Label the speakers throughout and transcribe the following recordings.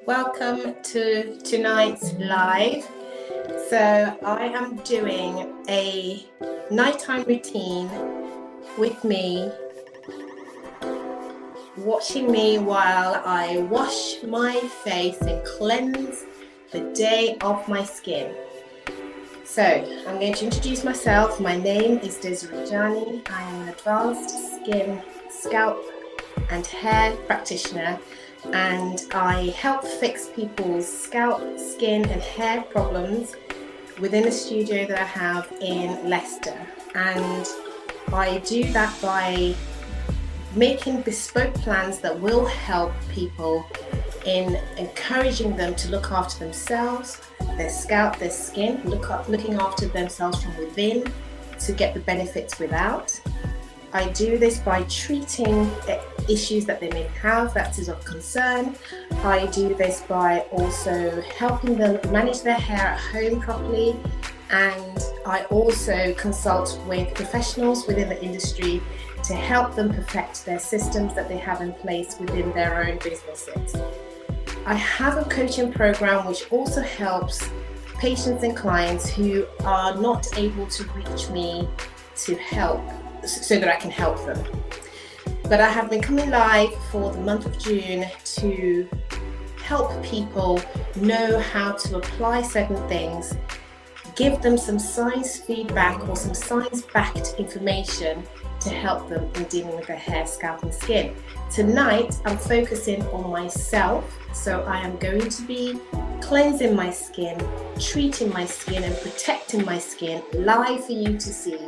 Speaker 1: welcome to tonight's live. So I am doing a nighttime routine with me, watching me while I wash my face and cleanse the day of my skin. So I'm going to introduce myself. My name is Djanie-Hair. I am an advanced skin, scalp and hair practitioner, and I help fix people's scalp, skin and hair problems within a studio that I have in Leicester. And I do that by making bespoke plans that will help people in encouraging them to look after themselves, their scalp, their skin, looking after themselves from within to get the benefits without. I do this by treating issues that they may have that is of concern. I do this by also helping them manage their hair at home properly, and I also consult with professionals within the industry to help them perfect their systems that they have in place within their own businesses. I have a coaching program which also helps patients and clients who are not able to reach me to help, so that I can help them. But I have been coming live for the month of June to help people know how to apply certain things, give them some science feedback or some science-backed information to help them in dealing with their hair, scalp and skin. Tonight, I'm focusing on myself. So I am going to be cleansing my skin, treating my skin and protecting my skin live for you to see.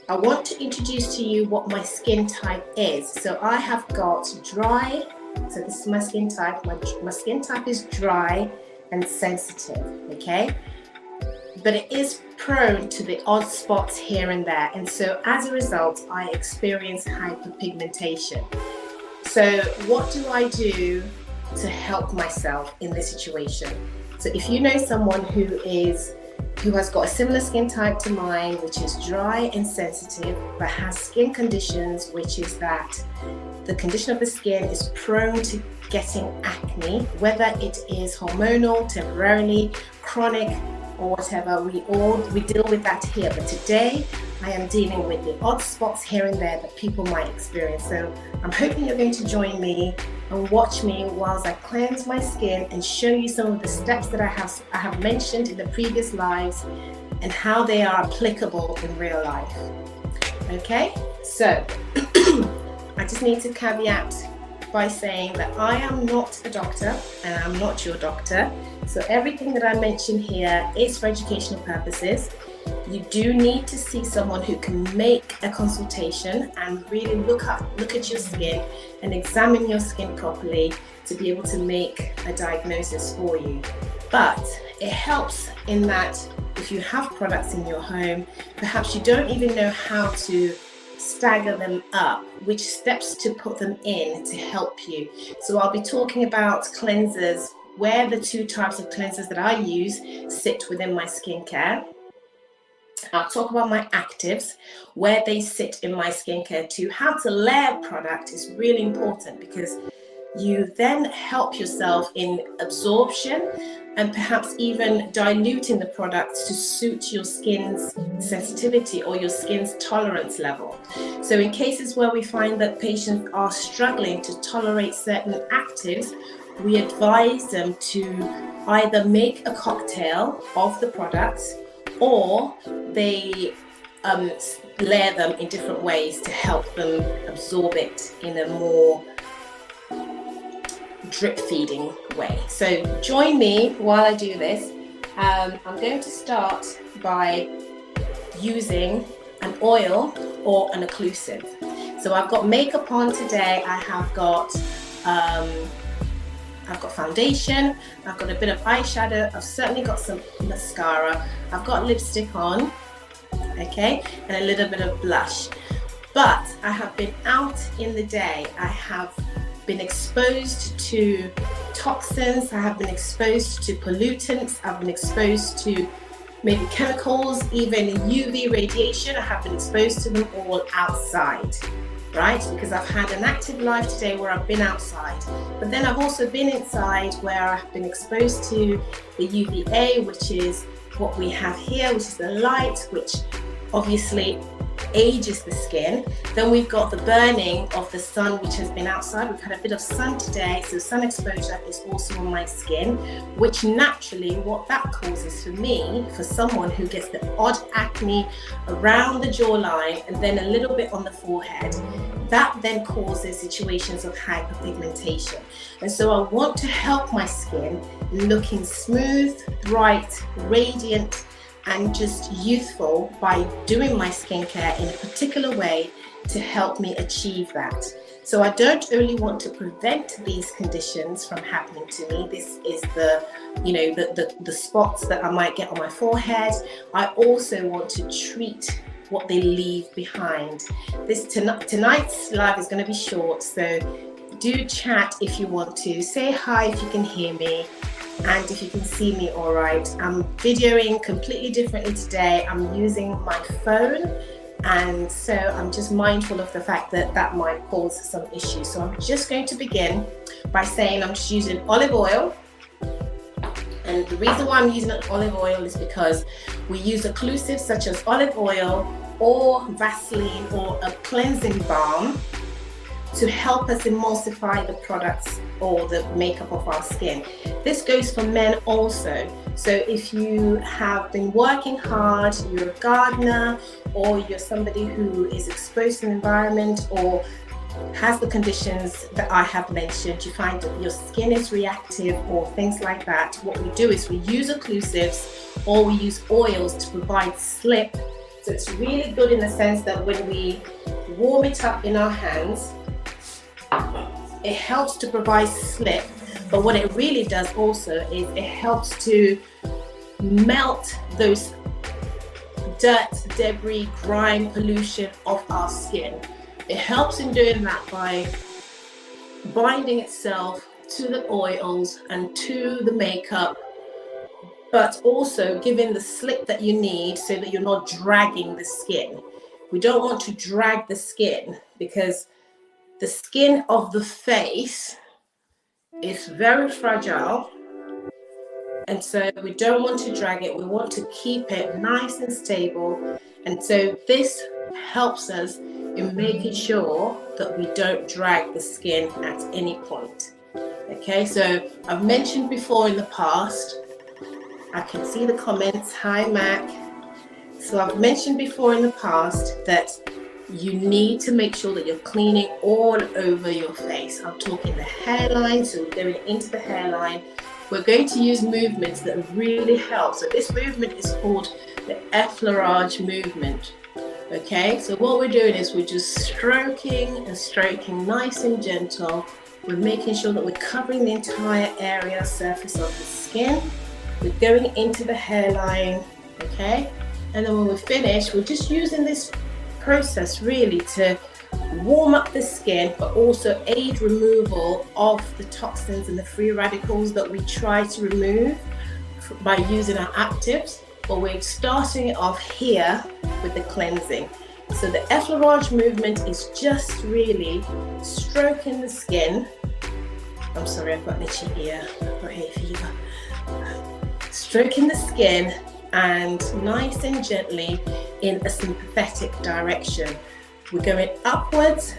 Speaker 1: I want to introduce to you what my skin type is. So I have got dry, so this is my skin type. My skin type is dry and sensitive, okay? But it is prone to the odd spots here and there. And so as a result, I experience hyperpigmentation. So what do I do to help myself in this situation? So if you know someone who has got a similar skin type to mine, which is dry and sensitive, but has skin conditions, which is that the condition of the skin is prone to getting acne, whether it is hormonal, temporarily, chronic, or whatever, we deal with that here. But today I am dealing with the odd spots here and there that people might experience. So I'm hoping you're going to join me and watch me whilst I cleanse my skin and show you some of the steps that I have mentioned in the previous lives and how they are applicable in real life. Okay, so I just need to caveat by saying that I am not a doctor and I'm not your doctor. So everything that I mention here is for educational purposes. You do need to see someone who can make a consultation and really look at your skin and examine your skin properly to be able to make a diagnosis for you. But it helps in that if you have products in your home, perhaps you don't even know how to stagger them up, which steps to put them in to help you. So I'll be talking about cleansers, where the two types of cleansers that I use sit within my skincare. I'll talk about my actives, where they sit in my skincare too. How to layer product is really important because you then help yourself in absorption and perhaps even diluting the products to suit your skin's sensitivity or your skin's tolerance level. So in cases where we find that patients are struggling to tolerate certain actives, we advise them to either make a cocktail of the products or they layer them in different ways to help them absorb it in a more drip feeding way. So join me while I do this. I'm going to start by using an oil or an occlusive. So I've got makeup on today. I've got foundation, I've got a bit of eyeshadow, I've certainly got some mascara, I've got lipstick on, okay, and a little bit of blush. But I have been out in the day, I have been exposed to toxins, I have been exposed to pollutants, I've been exposed to maybe chemicals, even UV radiation. I have been exposed to them all outside. right? Because I've had an active life today where I've been outside, but then I've also been inside where I've been exposed to the UVA, which is what we have here, which is the light, which obviously ages the skin. Then we've got the burning of the sun, which has been outside. We've had a bit of sun today, so sun exposure is also on my skin, which naturally what that causes for me, for someone who gets the odd acne around the jawline and then a little bit on the forehead, that then causes situations of hyperpigmentation. And so I want to help my skin looking smooth, bright, radiant, and just youthful by doing my skincare in a particular way to help me achieve that. So I don't only want to prevent these conditions from happening to me. This is the spots that I might get on my forehead. I also want to treat what they leave behind. Tonight's live is going to be short, so do chat if you want to. Say hi if you can hear me. And if you can see me all right. I'm videoing completely differently today. I'm using my phone, and so I'm just mindful of the fact that that might cause some issues. So I'm just going to begin by saying I'm just using olive oil. And the reason why I'm using olive oil is because we use occlusives such as olive oil or Vaseline or a cleansing balm to help us emulsify the products or the makeup of our skin. This goes for men also. So if you have been working hard, you're a gardener, or you're somebody who is exposed to an environment or has the conditions that I have mentioned, you find that your skin is reactive or things like that, what we do is we use occlusives or we use oils to provide slip. So it's really good in the sense that when we warm it up in our hands, it helps to provide slip, but what it really does also is it helps to melt those dirt, debris, grime, pollution off our skin. It helps in doing that by binding itself to the oils and to the makeup, but also giving the slip that you need so that you're not dragging the skin. We don't want to drag the skin because the skin of the face is very fragile, and so we don't want to drag it. We want to keep it nice and stable, and so this helps us in making sure that we don't drag the skin at any point. Okay, so I've mentioned before in the past, I can see the comments, hi Mac. So I've mentioned before in the past that you need to make sure that you're cleaning all over your face. I'm talking the hairline, so we're going into the hairline. We're going to use movements that really help. So this movement is called the effleurage movement. Okay, so what we're doing is we're just stroking and stroking nice and gentle. We're making sure that we're covering the entire area, surface of the skin. We're going into the hairline, okay? And then when we're finished, we're just using this process really to warm up the skin, but also aid removal of the toxins and the free radicals that we try to remove by using our actives. But we're starting it off here with the cleansing. So the effleurage movement is just really stroking the skin. I'm sorry, I've got an itchy ear, I've got hay fever. Stroking the skin and nice and gently in a sympathetic direction. We're going upwards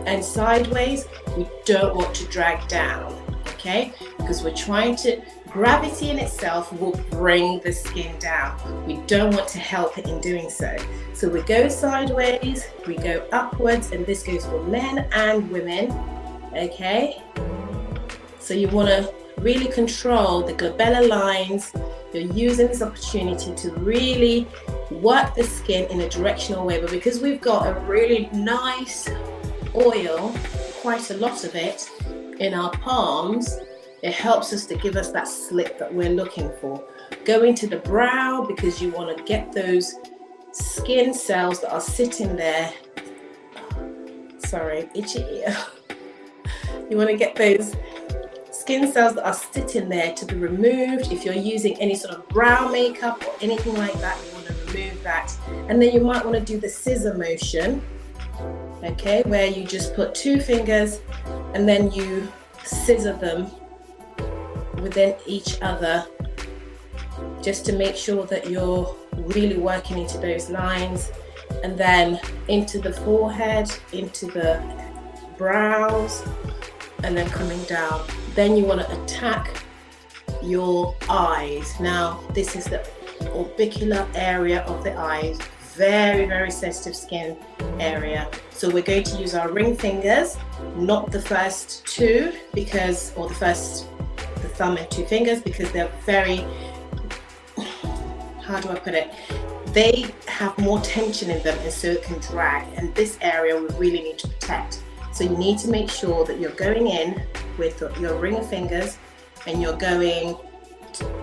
Speaker 1: and sideways. We don't want to drag down, okay? Because we're trying to, gravity in itself will bring the skin down. We don't want to help it in doing so. So we go sideways, we go upwards, and this goes for men and women, okay? So you want to really control the glabellar lines. You're using this opportunity to really work the skin in a directional way, but because we've got a really nice oil, quite a lot of it, in our palms, it helps us to give us that slip that we're looking for. Going to the brow because you want to get those skin cells that are sitting there. Sorry, itchy ear. You want to get those skin cells that are sitting there to be removed. If you're using any sort of brow makeup or anything like that, you want to remove that. And then you might want to do the scissor motion, okay, where you just put 2 fingers and then you scissor them within each other, just to make sure that you're really working into those lines, and then into the forehead, into the brows, and then coming down. Then you want to attack your eyes. Now this is the orbicular area of the eyes, very, very sensitive skin area. So we're going to use our ring fingers, not the first 2, because, or the thumb and 2 fingers, because they're very, how do I put it? They have more tension in them, and so it can drag. And this area we really need to protect. So you need to make sure that you're going in with your ring fingers, and you're going,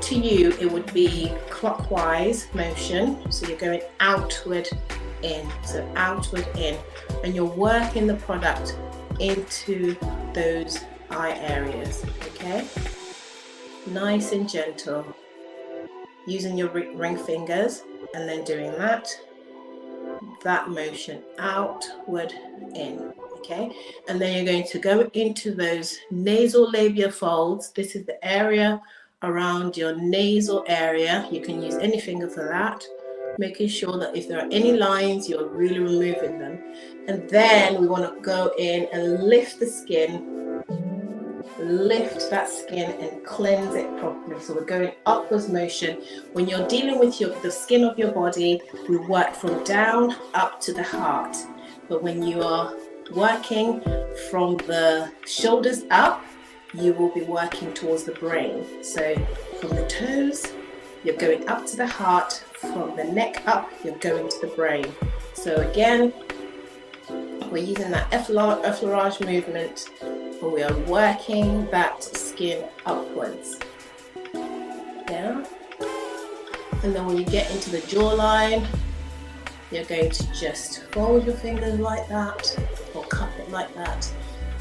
Speaker 1: to you it would be clockwise motion. So you're going outward in, so outward in, and you're working the product into those eye areas, okay? Nice and gentle, using your ring fingers, and then doing that motion outward in, okay? And then you're going to go into those nasal labia folds. This is the area around your nasal area. You can use any finger for that, making sure that if there are any lines, you're really removing them. And then we want to go in and lift the skin, lift that skin and cleanse it properly. So we're going upwards motion. When you're dealing with the skin of your body, we work from down up to the heart. But when you are working from the shoulders up, you will be working towards the brain. So from the toes, you're going up to the heart. From the neck up, you're going to the brain. So again, we're using that effleurage movement, where we are working that skin upwards. Yeah. And then when you get into the jawline, you're going to just fold your fingers like that, or cup it like that,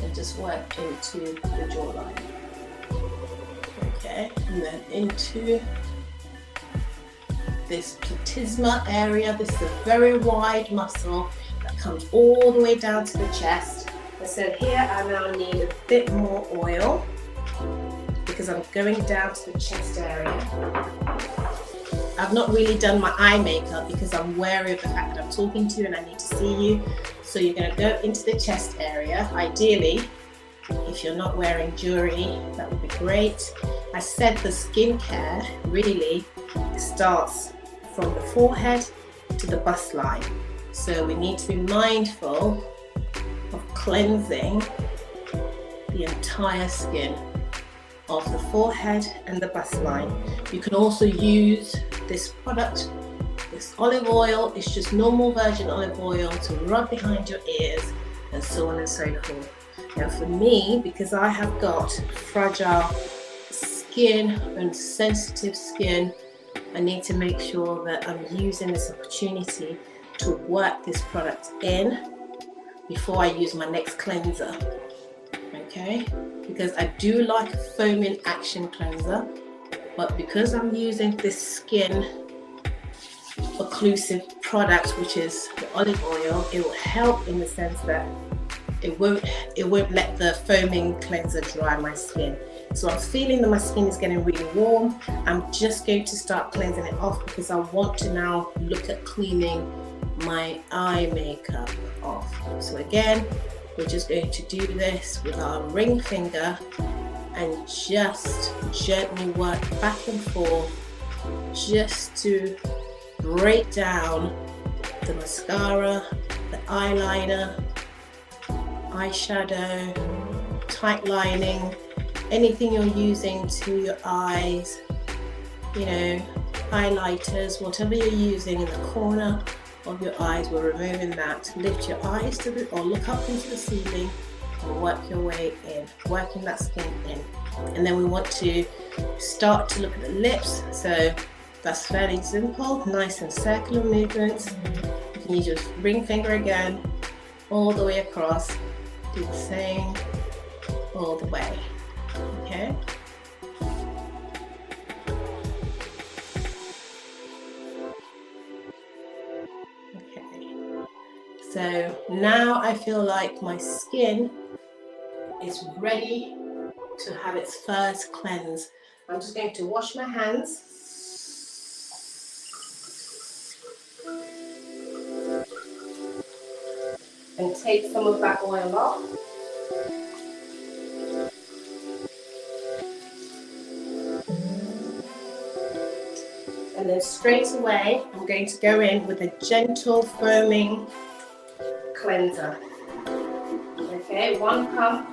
Speaker 1: and just work into the jawline. Okay, and then into this platysma area. This is a very wide muscle that comes all the way down to the chest. And so here I now need a bit more oil, because I'm going down to the chest area. I've not really done my eye makeup because I'm wary of the fact that I'm talking to you and I need to see you. So you're going to go into the chest area. Ideally, if you're not wearing jewelry, that would be great. I said the skincare really starts from the forehead to the bust line. So we need to be mindful of cleansing the entire skin of the forehead and the bust line. You can also use this product, this olive oil. It's just normal virgin olive oil to rub behind your ears, and so on and so forth. Now for me, because I have got fragile skin and sensitive skin, I need to make sure that I'm using this opportunity to work this product in before I use my next cleanser. Okay, because I do like a foaming action cleanser, but because I'm using this skin occlusive product, which is the olive oil, it will help in the sense that it won't let the foaming cleanser dry my skin. So I'm feeling that my skin is getting really warm. I'm just going to start cleansing it off, because I want to now look at cleaning my eye makeup off. So again, we're just going to do this with our ring finger and just gently work back and forth, just to break down the mascara, the eyeliner, eyeshadow, tight lining, anything you're using to your eyes, you know, highlighters, whatever you're using in the corner of your eyes, we're removing that. Lift your eyes to the, or look up into the ceiling and work your way in, working that skin in. And then we want to start to look at the lips. So that's fairly simple, nice and circular movements. You can use your ring finger again, all the way across. Do the same all the way. Okay. So So now I feel like my skin is ready to have its first cleanse. I'm just going to wash my hands. And take some of that oil off. And then straight away, I'm going to go in with a gentle foaming cleanser. Okay, 1 pump,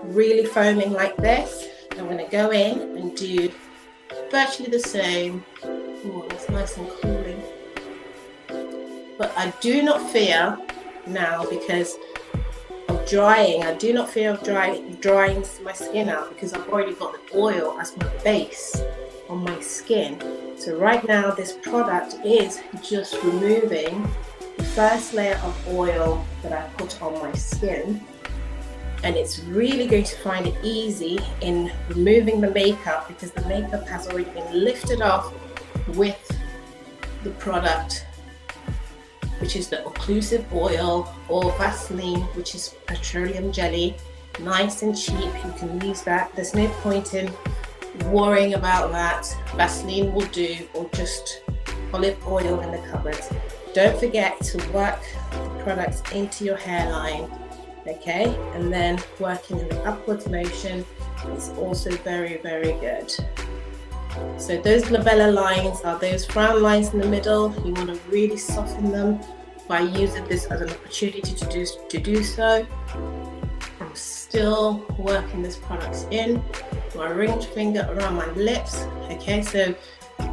Speaker 1: really foaming like this. I'm going to go in and do virtually the same. Oh, it's nice and cooling. But I do not fear now because of drying. I do not fear of drying my skin out because I've already got the oil as my base on my skin. So right now this product is just removing the first layer of oil that I put on my skin, and it's really going to find it easy in removing the makeup because the makeup has already been lifted off with the product, which is the occlusive oil, or Vaseline, which is petroleum jelly. Nice and cheap, you can use that. There's no point in worrying about that. Vaseline will do, or just olive oil in the cupboard. Don't forget to work the products into your hairline, okay? And then working in the upwards motion is also very, very good. So those glabella lines are those frown lines in the middle. You want to really soften them by using this as an opportunity to do so. I'm still working this product in. My ring finger around my lips. Okay, so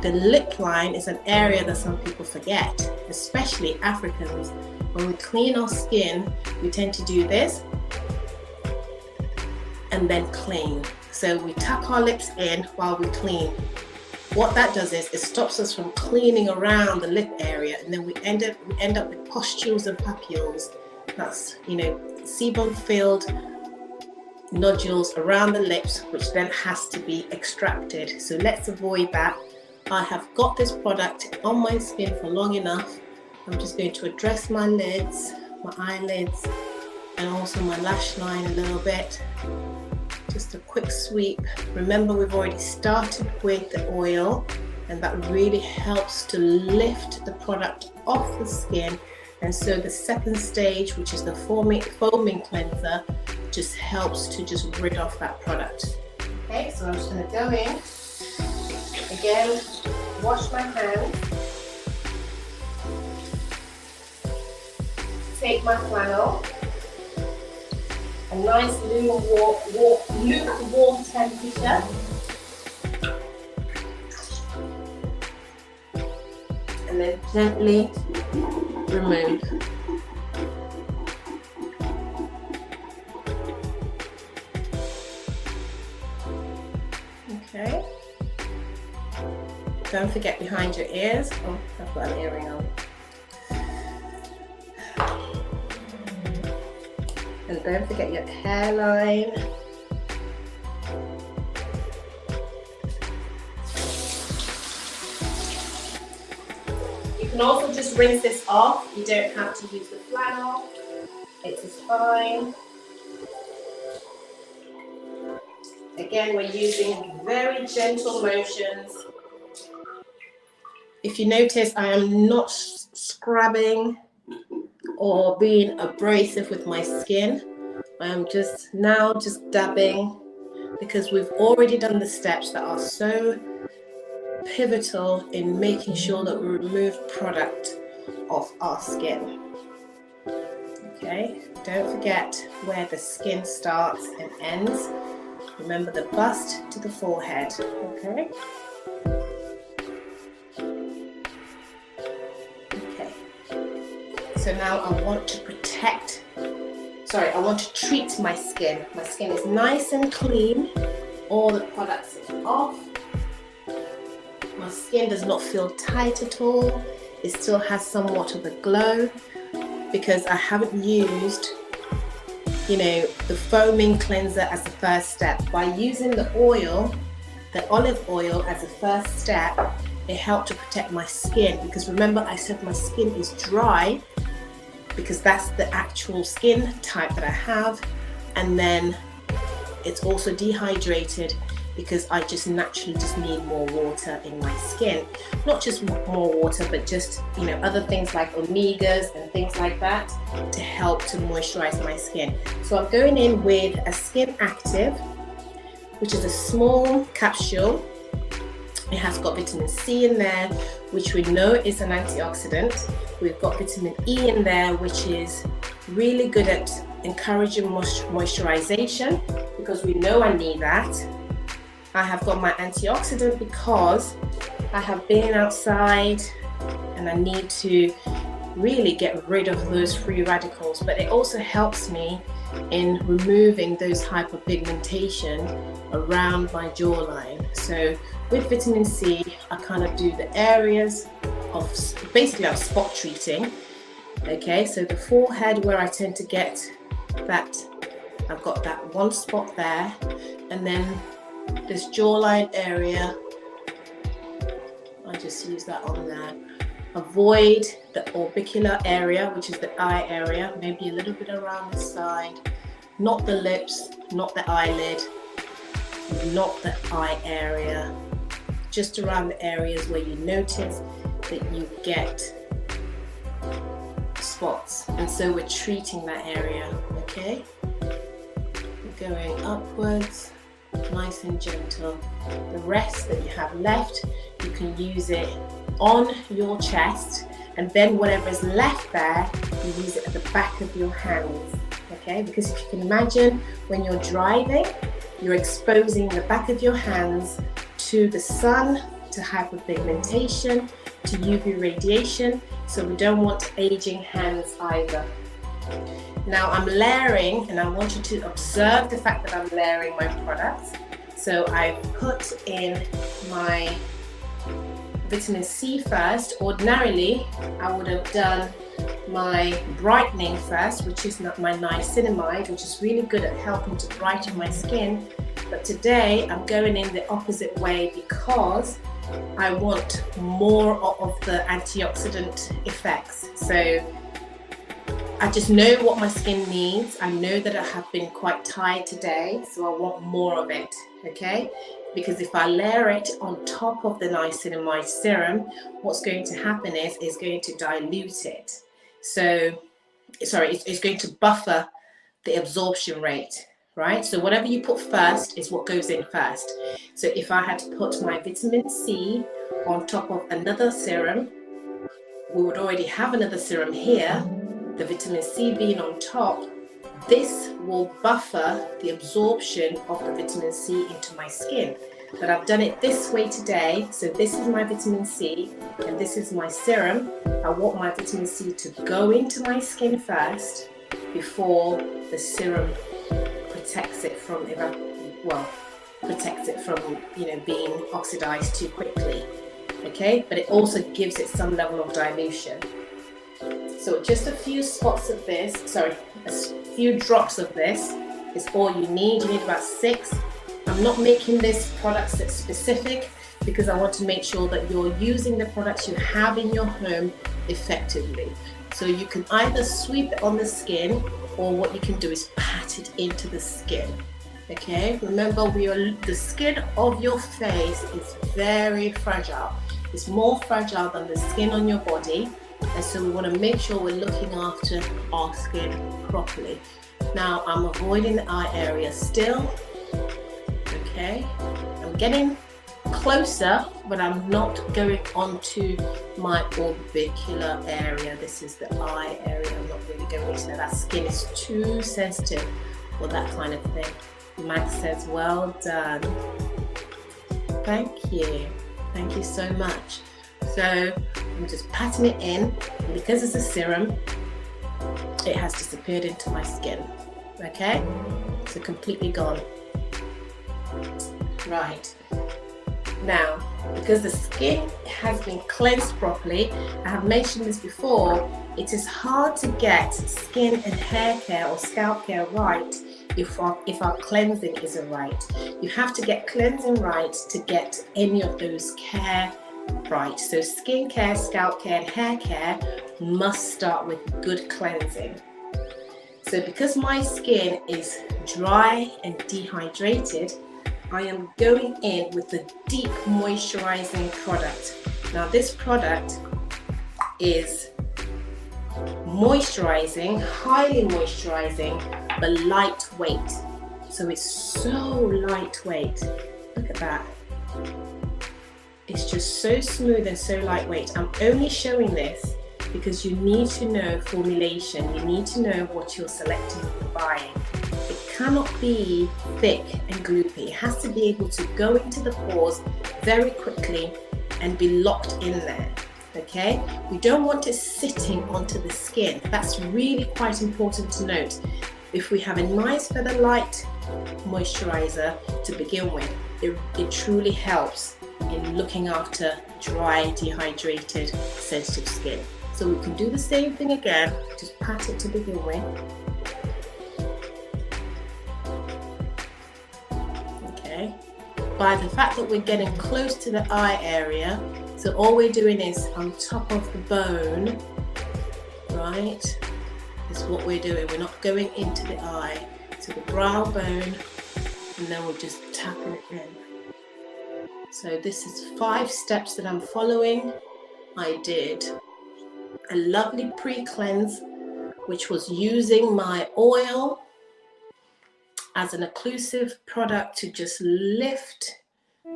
Speaker 1: the lip line is an area that some people forget, especially Africans. When we clean our skin, we tend to do this and then clean. So we tuck our lips in while we clean. What that does is it stops us from cleaning around the lip area, and then we end up with pustules and papules. That's, you know, sebum filled nodules around the lips, which then has to be extracted. So let's avoid that. I have got this product on my skin for long enough. I'm just going to address my lids, my eyelids, and also my lash line a little bit. Just a quick sweep. Remember, we've already started with the oil, and that really helps to lift the product off the skin. And so the second stage, which is the foaming cleanser, just helps to just rid off that product. Okay, so I'm just going to go in. Again, wash my hands. Take my flannel. A nice lukewarm temperature. And then gently remove. Okay. Don't forget behind your ears. Oh, I've got an earring on. And don't forget your hairline. You can also just rinse this off. You don't have to use the flannel. It is fine. Again, we're using very gentle motions. If you notice, I am not scrubbing or being abrasive with my skin. I am just dabbing, because we've already done the steps that are so pivotal in making sure that we remove product off our skin. Okay, don't forget where the skin starts and ends. Remember the bust to the forehead, okay? So now I want to treat my skin. My skin is nice and clean. All the products are off. My skin does not feel tight at all. It still has somewhat of a glow because I haven't used, you know, the foaming cleanser as the first step. By using the oil, the olive oil as a first step, it helped to protect my skin, because remember I said my skin is dry. because that's the actual skin type that I have. And then it's also dehydrated because I just naturally just need more water in my skin. Not just more water, but just, you know, other things like omegas and things like that to help to moisturize my skin. So I'm going in with a Skin Active, which is a small capsule. It has got vitamin C in there, which we know is an antioxidant. We've got vitamin E in there, which is really good at encouraging moisturization, because we know I need that. I have got my antioxidant because I have been outside and I need to really get rid of those free radicals, but it also helps me in removing those hyperpigmentation around my jawline. So with vitamin C, I kind of do the areas of, basically I'm spot treating. Okay, so the forehead where I tend to get that, I've got that one spot there, and then this jawline area, I just use that on there. Avoid the orbicular area, which is the eye area, maybe a little bit around the side, not the lips, not the eyelid, not the eye area, just around the areas where you notice that you get spots. And so we're treating that area, okay? We're going upwards, nice and gentle. The rest that you have left, you can use it on your chest, and then whatever is left there, you use it at the back of your hands, okay? Because if you can imagine, when you're driving, you're exposing the back of your hands to the sun, to hyperpigmentation, to UV radiation, so we don't want aging hands either. Now I'm layering, and I want you to observe the fact that I'm layering my products. So I've put in my vitamin C first. Ordinarily, I would have done my brightening first, which is not my niacinamide, which is really good at helping to brighten my skin. But today I'm going in the opposite way because I want more of the antioxidant effects. So I just know what my skin needs. I know that I have been quite tired today, so I want more of it, okay? Because if I layer it on top of the niacinamide serum, what's going to happen is it's going to dilute it. So, sorry, it's going to buffer the absorption rate, right? So whatever you put first is what goes in first. So if I had to put my vitamin C on top of another serum, we would already have another serum here, the vitamin C being on top. This will buffer the absorption of the vitamin C into my skin. But I've done it this way today. So this is my vitamin C and this is my serum. I want my vitamin C to go into my skin first before the serum protects it from being oxidized too quickly. Okay, but it also gives it some level of dilution. So just a few spots of this, a few drops of this is all you need. You need about 6. I'm not making this product specific because I want to make sure that you're using the products you have in your home effectively. So you can either sweep it on the skin, or what you can do is pat it into the skin. Okay, remember the skin of your face is very fragile. It's more fragile than the skin on your body. And so we want to make sure we're looking after our skin properly. Now I'm avoiding the eye area still. Okay, I'm getting closer, but I'm not going onto my orbicular area. This is the eye area. I'm not really going into that. That skin is too sensitive for that kind of thing. Max says, well done. Thank you. Thank you so much. So I'm just patting it in, and because it's a serum, it has disappeared into my skin. Okay, so completely gone. Right, now because the skin has been cleansed properly, I have mentioned this before, it is hard to get skin and hair care or scalp care right if our cleansing isn't right. You have to get cleansing right to get any of those care right. So skincare, scalp care and hair care must start with good cleansing. So because my skin is dry and dehydrated, I am going in with a deep moisturizing product. Now this product is moisturizing, highly moisturizing, but lightweight. So it's so lightweight. Look at that. It's just so smooth and so lightweight. I'm only showing this because you need to know formulation. You need to know what you're selecting and buying. It cannot be thick and gloopy. It has to be able to go into the pores very quickly and be locked in there. Okay? We don't want it sitting onto the skin. That's really quite important to note. If we have a nice feather light moisturizer to begin with, it truly helps in looking after dry, dehydrated, sensitive skin. So we can do the same thing again, just pat it to begin with. Okay. By the fact that we're getting close to the eye area, so all we're doing is on top of the bone, right? Is what we're doing. We're not going into the eye. So the brow bone, and then we're just tapping it in. So this is 5 steps that I'm following. I did a lovely pre-cleanse, which was using my oil as an occlusive product to just lift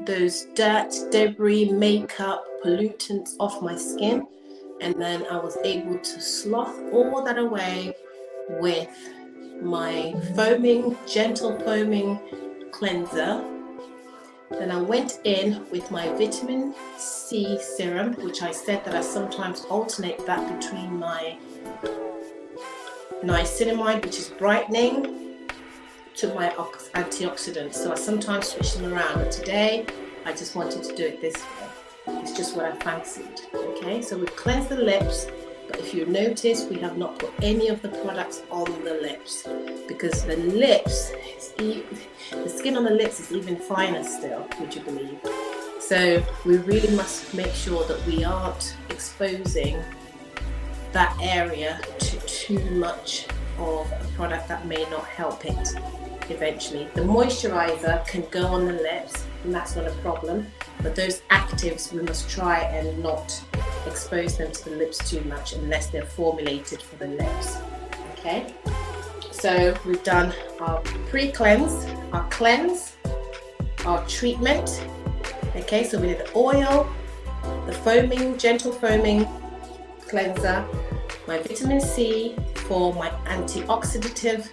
Speaker 1: those dirt, debris, makeup, pollutants off my skin. And then I was able to sloth all that away with my foaming, gentle foaming cleanser. Then I went in with my vitamin C serum, which I said that I sometimes alternate that between my niacinamide, which is brightening, to my antioxidants. So I sometimes switch them around, but today I just wanted to do it this way. It's just what I fancied. Okay, so we've cleansed the lips, but if you notice, we have not put any of the products on the lips, because the lips, the skin on the lips is even finer still, would you believe? So we really must make sure that we aren't exposing that area to too much of a product that may not help it eventually. The moisturizer can go on the lips, and that's not a problem, but those actives we must try and not expose them to the lips too much unless they're formulated for the lips. Okay, so we've done our pre-cleanse, our cleanse, our treatment. Okay, so we did the oil, the foaming, gentle foaming cleanser, my vitamin C for my antioxidative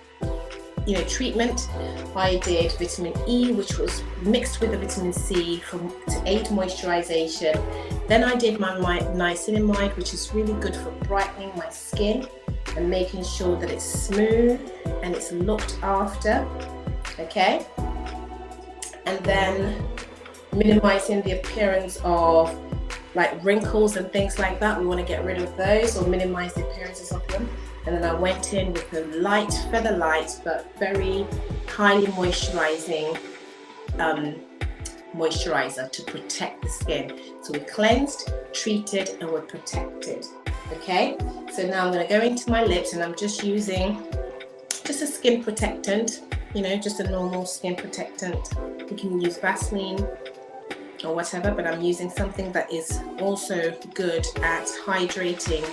Speaker 1: treatment. I did vitamin E, which was mixed with the vitamin C to aid moisturization. Then I did my niacinamide, which is really good for brightening my skin and making sure that it's smooth and it's looked after. Okay, and then minimizing the appearance of like wrinkles and things like that. We want to get rid of those or minimize the appearances of them. And then I went in with a light, feather light, but very highly moisturizing moisturizer to protect the skin. So we cleansed, treated, and we're protected. Okay, so now I'm going to go into my lips, and I'm just using just a skin protectant, just a normal skin protectant. You can use Vaseline or whatever, but I'm using something that is also good at hydrating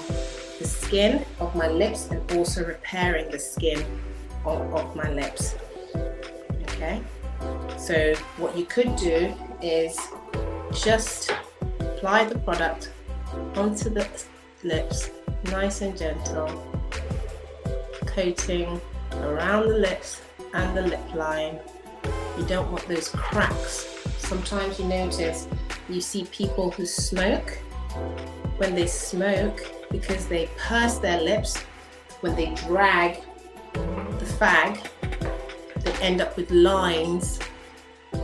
Speaker 1: the skin of my lips and also repairing the skin of my lips. Okay, so what you could do is just apply the product onto the lips, nice and gentle, coating around the lips and the lip line. You don't want those cracks. Sometimes you notice, you see people who smoke. When they smoke, because they purse their lips, when they drag the fag, they end up with lines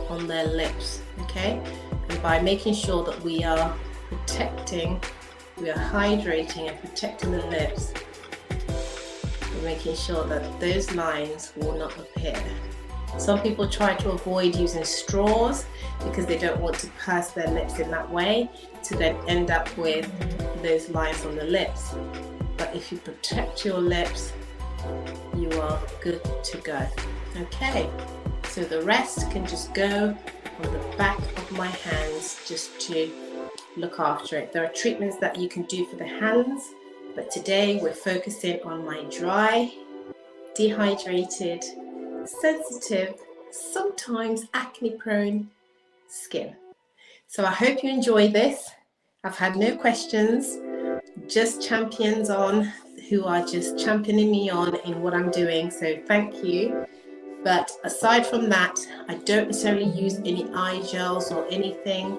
Speaker 1: on their lips. Okay, and by making sure that we are protecting, we are hydrating and protecting the lips, we're making sure that those lines will not appear. Some people try to avoid using straws because they don't want to purse their lips in that way to then end up with those lines on the lips. But if you protect your lips, you are good to go. Okay, so the rest can just go on the back of my hands just to look after it. There are treatments that you can do for the hands, but today we're focusing on my dry, dehydrated, sensitive, sometimes acne prone skin. So I hope you enjoy this. I've had no questions, just champions on who are just championing me on in what I'm doing, so thank you. But aside from that, I don't necessarily use any eye gels or anything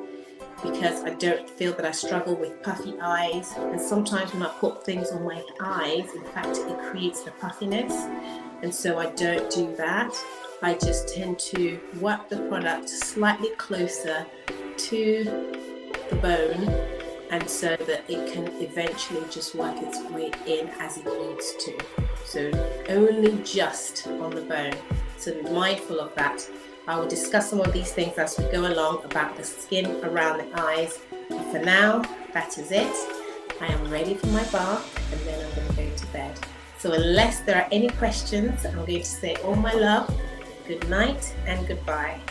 Speaker 1: because I don't feel that I struggle with puffy eyes, and sometimes when I put things on my eyes, in fact it creates the puffiness, and so I don't do that. I just tend to work the product slightly closer to the bone, and so that it can eventually just work its way in as it needs to. So only just on the bone. So be mindful of that. I will discuss some of these things as we go along about the skin around the eyes. But for now, that is it. I am ready for my bath and then I'm going to go to bed. So unless there are any questions, I'm going to say all my love, good night and goodbye.